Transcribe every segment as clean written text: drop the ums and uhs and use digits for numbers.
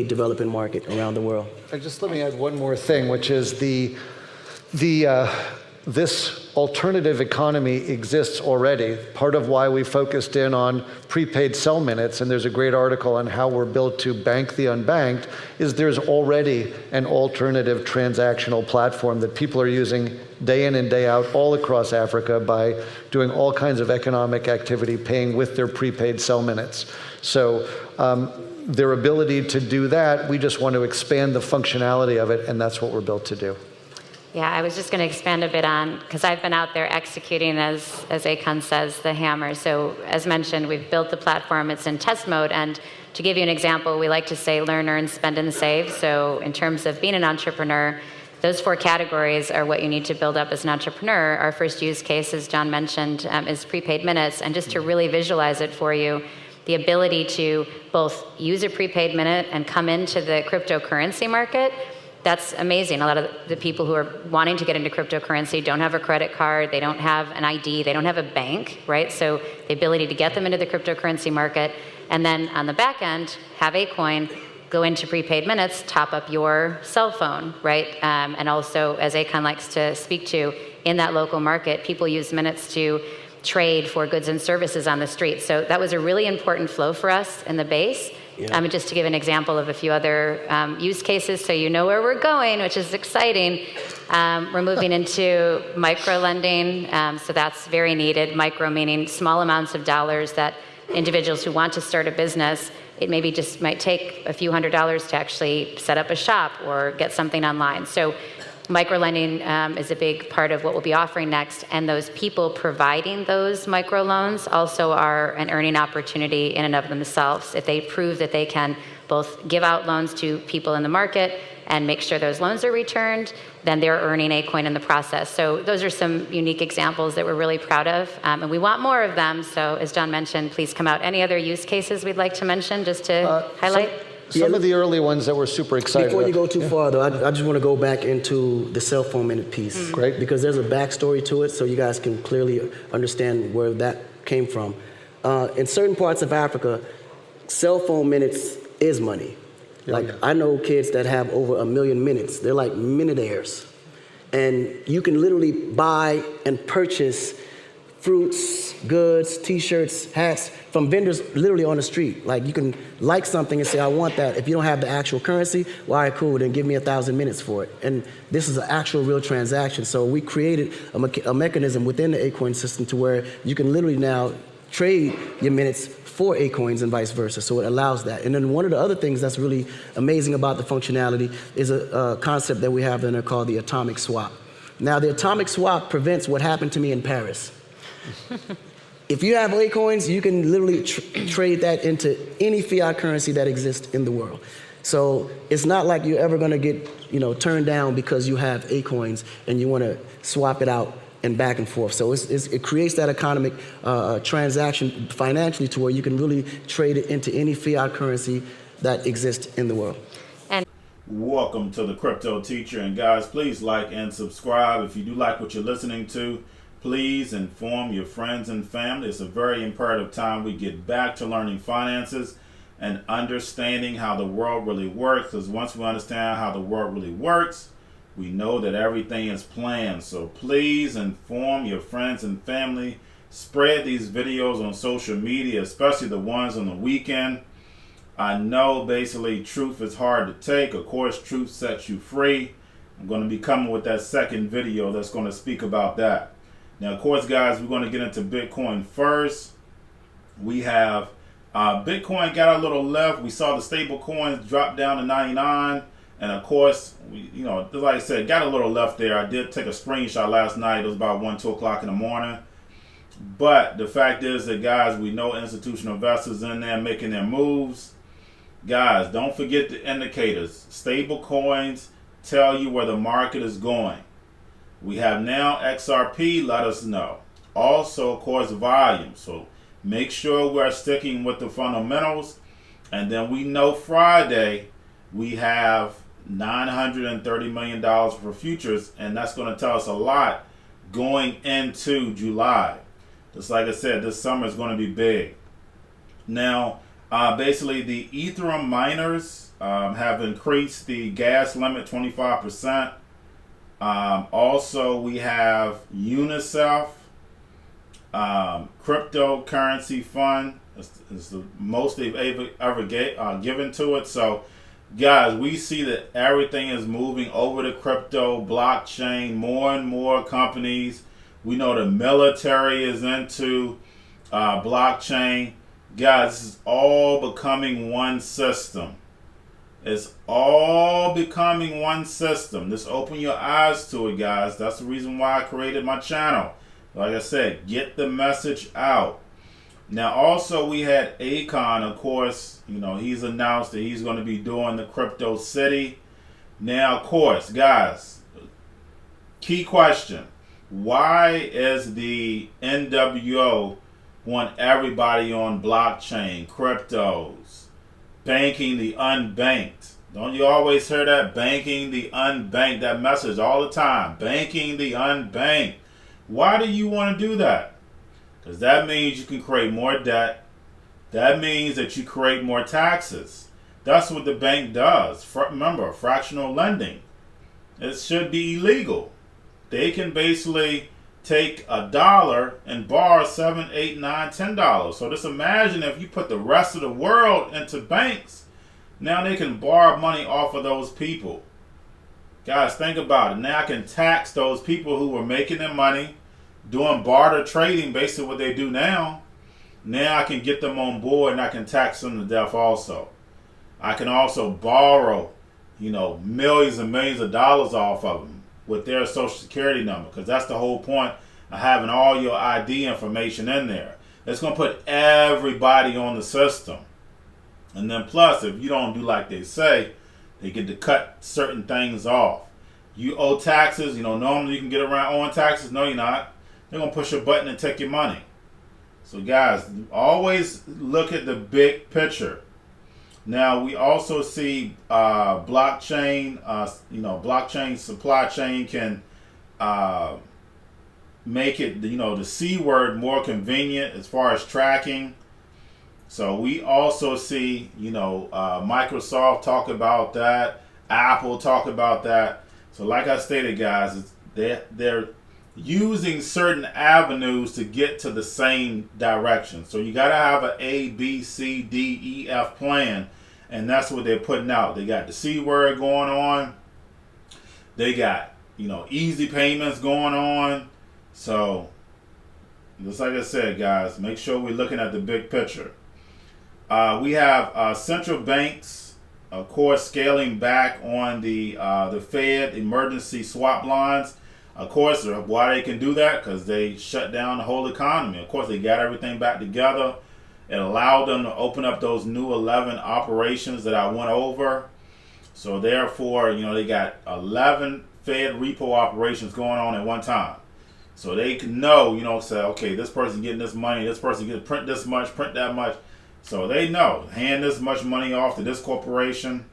developing market around the world. Just let me add one more thing, which is this alternative economy exists already. Part of why we focused in on prepaid cell minutes, and there's a great article on how we're built to bank the unbanked, is there's already an alternative transactional platform that people are using day in and day out all across Africa by doing all kinds of economic activity, paying with their prepaid cell minutes. So their ability to do that, we just want to expand the functionality of it, and that's what we're built to do. Yeah, I was just going to expand a bit on, because I've been out there executing, as Akon says, the hammer. So as mentioned, we've built the platform. It's in test mode. And to give you an example, we like to say learn, earn, spend, and save. So in terms of being an entrepreneur, those 4 categories are what you need to build up as an entrepreneur. Our first use case, as John mentioned, is prepaid minutes. And just to really visualize it for you, the ability to both use a prepaid minute and come into the cryptocurrency market, that's amazing. A lot of the people who are wanting to get into cryptocurrency don't have a credit card, they don't have an ID, they don't have a bank, right? So the ability to get them into the cryptocurrency market, and then on the back end, have a coin, go into prepaid minutes, top up your cell phone, right? And also, as Akon likes to speak to, in that local market, people use minutes to trade for goods and services on the street. So that was a really important flow for us in the base. Yeah. Just to give an example of a few other use cases so you know where we're going, which is exciting. We're moving into micro lending, so that's very needed. Micro meaning small amounts of dollars that individuals who want to start a business, it maybe just might take a few $100s to actually set up a shop or get something online. So microlending is a big part of what we'll be offering next, and those people providing those microloans also are an earning opportunity in and of themselves. If they prove that they can both give out loans to people in the market and make sure those loans are returned, then they're earning a coin in the process. So those are some unique examples that we're really proud of, and we want more of them. So as John mentioned, please come out. Any other use cases we'd like to mention just to highlight? Some of the early ones that we're super excited Before you go too far, though, I just want to go back into the cell phone minute piece. Great. Because there's a backstory to it, so you guys can clearly understand where that came from. In certain parts of Africa, cell phone minutes is money. I know kids that have over 1 million minutes. They're like minutaires. And you can literally buy and purchase fruits, goods, t-shirts, hats from vendors literally on the street. Like you can like something and say, I want that. If you don't have the actual currency, well, all right, cool, then give me 1,000 minutes for it. And this is an actual real transaction. So we created a mechanism within the Acoin system to where you can literally now trade your minutes for Acoins and vice versa. So it allows that. And then one of the other things that's really amazing about the functionality is a concept that we have in there called the atomic swap. Now, the atomic swap prevents what happened to me in Paris. If you have Acoins, you can literally trade that into any fiat currency that exists in the world. So it's not like you're ever going to get, turned down because you have Acoins and you want to swap it out and back and forth. So it creates that economic transaction financially to where you can really trade it into any fiat currency that exists in the world. Welcome to the Crypto Teacher, and guys, please like and subscribe. If you do like what you're listening to, please inform your friends and family. It's a very imperative time we get back to learning finances and understanding how the world really works, because once we understand how the world really works, we know that everything is planned. So please inform your friends and family. Spread these videos on social media, especially the ones on the weekend. I know basically truth is hard to take. Of course, truth sets you free. I'm going to be coming with that second video that's going to speak about that. Now, of course, guys, we're going to get into Bitcoin first. We have Bitcoin got a little left. We saw the stable coins drop down to 99. And of course, like I said, got a little left there. I did take a screenshot last night. It was about 1, 2 o'clock in the morning. But the fact is that, guys, we know institutional investors in there making their moves. Guys, don't forget the indicators. Stable coins tell you where the market is going. We have now XRP, let us know. Also, of course, volume. So make sure we're sticking with the fundamentals. And then we know Friday we have $930 million for futures, and that's going to tell us a lot going into July. Just like I said, this summer is going to be big. Now, basically, the Ethereum miners have increased the gas limit 25%. Also, we have UNICEF, cryptocurrency fund. It's the most they've ever given to it. So, guys, we see that everything is moving over to crypto, blockchain, more and more companies. We know the military is into blockchain. Guys, this is all becoming one system. It's all becoming one system. Just open your eyes to it, guys. That's the reason why I created my channel. Like I said, get the message out. Now, also, we had Akon, of course. You know, he's announced that he's going to be doing the Crypto City. Now, of course, guys, key question. Why is the NWO want everybody on blockchain, cryptos, banking the unbanked? Don't you always hear that? Banking the unbanked, that message all the time. Banking the unbanked. Why do you want to do that? Because that means you can create more debt. That means that you create more taxes. That's what the bank does. Remember, fractional lending. It should be illegal. They can basically take $1 and borrow $7, $8, $9, $10. So just imagine if you put the rest of the world into banks, now they can borrow money off of those people. Guys, think about it. Now I can tax those people who were making their money, doing barter trading, basically what they do now. Now I can get them on board and I can tax them to death also. I can also borrow, millions and millions of dollars off of them with their social security number, because that's the whole point of having all your ID information in there. It's going to put everybody on the system. And then plus, if you don't do like they say, they get to cut certain things off. You owe taxes, normally you can get around owing taxes. No, you're not. They're going to push a button and take your money. So guys, always look at the big picture. Now we also see blockchain, blockchain supply chain can make it, the C word more convenient as far as tracking. So we also see, Microsoft talk about that, Apple talk about that. So like I stated, guys, they're using certain avenues to get to the same direction. So you got to have an A, B, C, D, E, F plan. And that's what they're putting out. They got the C word going on. They got, easy payments going on. So, just like I said, guys, make sure we're looking at the big picture. We have central banks, of course, scaling back on the Fed emergency swap lines. Of course, why they can do that? Because they shut down the whole economy. Of course, they got everything back together. It allowed them to open up those new 11 operations that I went over. So therefore, they got 11 Fed repo operations going on at one time. So they can know, say, okay, this person getting this money, this person getting print this much, print that much. So they know, hand this much money off to this corporation.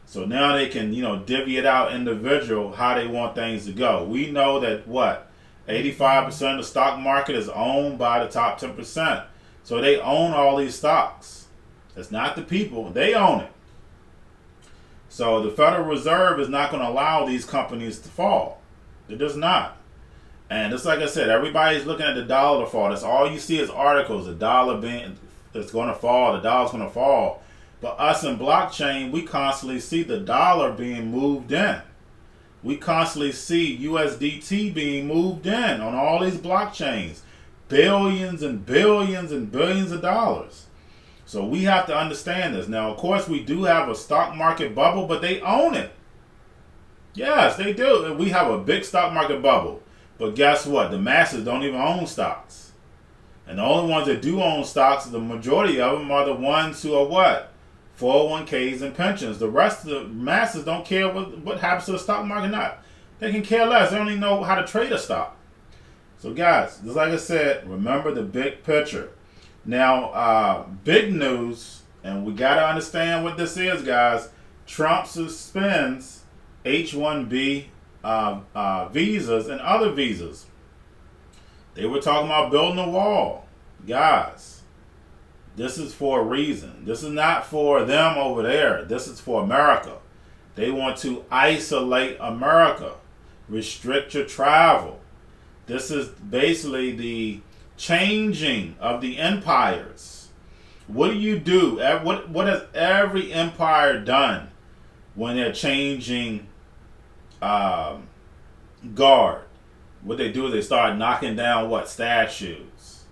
So now they can, divvy it out individual how they want things to go. We know that 85% of the stock market is owned by the top 10%. So they own all these stocks. It's not the people. They own it. So the Federal Reserve is not going to allow these companies to fall. It does not. And just like I said, everybody's looking at the dollar to fall. That's all you see is articles. The dollar it's going to fall. The dollar's going to fall. But us in blockchain, we constantly see the dollar being moved in. We constantly see USDT being moved in on all these blockchains. Billions and billions and billions of dollars. So we have to understand this. Now, of course, we do have a stock market bubble, but they own it. Yes, they do. We have a big stock market bubble. But guess what? The masses don't even own stocks. And the only ones that do own stocks, the majority of them are the ones who are 401ks and pensions. The rest of the masses don't care what happens to the stock market or not. They can care less. They don't even know how to trade a stock. So guys, just like I said, remember the big picture. Now, big news, and we got to understand what this is, guys. Trump suspends H-1B visas and other visas. They were talking about building a wall. Guys, This is for a reason. This is not for them over there. This is for America. They want to isolate America, restrict your travel. This is basically the changing of the empires. What do you do? What has every empire done when they're changing guard? What they do is they start knocking down statues.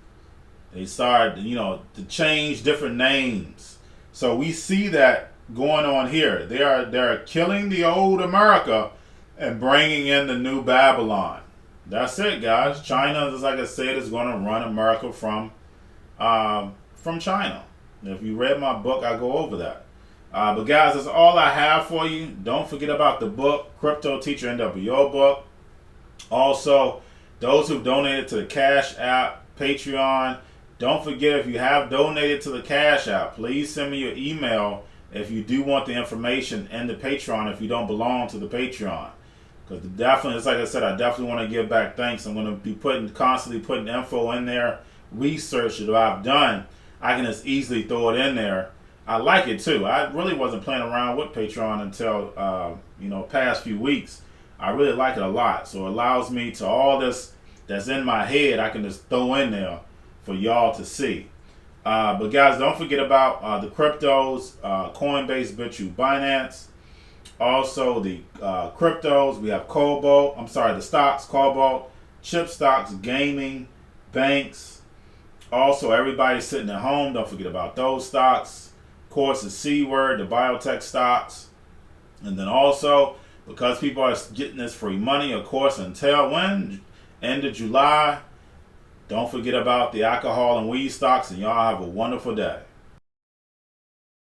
They start, to change different names. So we see that going on here. They're killing the old America and bringing in the new Babylon. That's it, guys. China, just like I said, is going to run America from China. If you read my book, I go over that. But guys, that's all I have for you. Don't forget about the book, Cryptoteacher NWO book. Also, those who've donated to the Cash App, Patreon, don't forget, if you have donated to the Cash App, please send me your email if you do want the information in the Patreon if you don't belong to the Patreon. Because definitely, it's like I said, I definitely want to give back thanks. I'm going to be constantly putting info in there, research that I've done. I can just easily throw it in there. I like it too. I really wasn't playing around with Patreon until past few weeks. I really like it a lot. So it allows me to all this that's in my head, I can just throw in there for y'all to see. But guys, don't forget about the cryptos, Coinbase, Bitrue, Binance. Also the cryptos, we have the stocks, Cobalt, chip stocks, gaming, banks. Also, everybody's sitting at home. Don't forget about those stocks. Of course, the C word, the biotech stocks. And then also, because people are getting this free money, of course, until when? End of July. Don't forget about the alcohol and weed stocks, and y'all have a wonderful day.